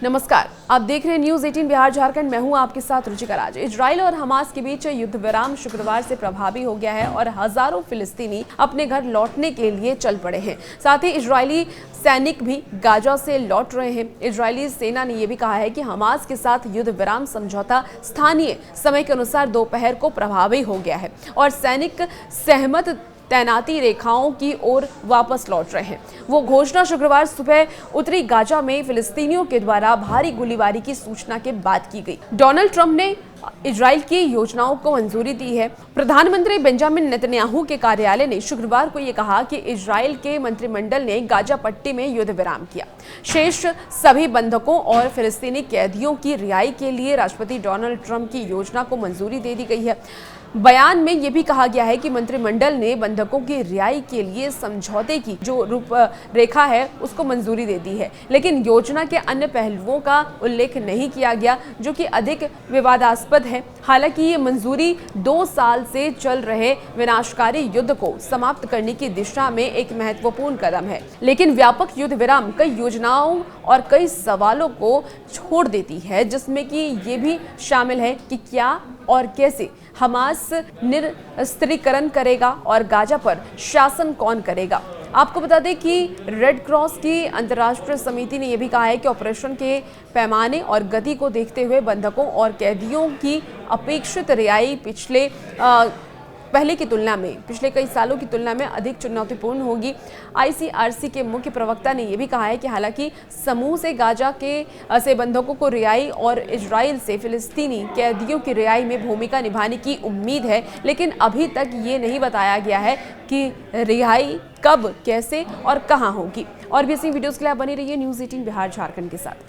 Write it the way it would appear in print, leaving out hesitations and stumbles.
नमस्कार, आप देख रहे हैं न्यूज 18 बिहार झारखंड। मैं हूं आपके साथ रुचिका राज। इजराइल और हमास के बीच युद्ध विराम शुक्रवार से प्रभावी हो गया है और हजारों फिलिस्तीनी अपने घर लौटने के लिए चल पड़े हैं। साथ ही इजरायली सैनिक भी गाजा से लौट रहे हैं। इजरायली सेना ने यह भी कहा है कि हमास के साथ युद्ध विराम समझौता स्थानीय समय के अनुसार दोपहर को प्रभावी हो गया है और सैनिक सहमत तैनाती रेखाओं की ओर वापस लौट रहे हैं। वो घोषणा शुक्रवार सुबह उत्तरी गाजा में फिलिस्तीनियों के द्वारा भारी गोलीबारी की सूचना के बाद की गई। डोनाल्ड ट्रंप ने इजराइल की योजनाओं को मंजूरी दी है। प्रधानमंत्री बेंजामिन नेतन्याहू के कार्यालय ने शुक्रवार को यह कहा कि इजराइल के मंत्रिमंडल ने गाजा पट्टी में युद्ध विराम किया। शेष सभी बंधकों और फिलिस्तीनी कैदियों की रिहाई के लिए राष्ट्रपति डोनाल्ड ट्रंप की योजना को मंजूरी दे दी गई है। बयान में यह भी कहा गया है कि मंत्रिमंडल ने बंधकों की रिहाई के लिए समझौते की जो रूपरेखा है उसको मंजूरी दे दी है, लेकिन योजना के अन्य पहलुओं का उल्लेख नहीं किया गया जो कि अधिक विवादास्पद है। हालांकि ये मंजूरी 2 साल से चल रहे विनाशकारी युद्ध को समाप्त करने की दिशा में एक महत्वपूर्ण कदम है, लेकिन व्यापक युद्ध विराम कई योजनाओं और कई सवालों को छोड़ देती है, जिसमें कि ये भी शामिल है कि क्या और कैसे हमास निरस्त्रीकरण करेगा और गाजा पर शासन कौन करेगा। आपको बता दें कि रेड क्रॉस की अंतर्राष्ट्रीय समिति ने यह भी कहा है कि ऑपरेशन के पैमाने और गति को देखते हुए बंधकों और कैदियों की अपेक्षित रिहाई पिछले कई सालों की तुलना में अधिक चुनौतीपूर्ण होगी। आईसीआरसी के मुख्य प्रवक्ता ने यह भी कहा है कि हालांकि समूह से गाजा से बंधकों को रिहाई और इजराइल से फिलिस्तीनी कैदियों की रिहाई में भूमिका निभाने की उम्मीद है, लेकिन अभी तक ये नहीं बताया गया है कि रिहाई कब, कैसे और कहां होगी। और भी ऐसी वीडियोस के लिए आप बनी रहिए न्यूज 18 बिहार झारखंड के साथ।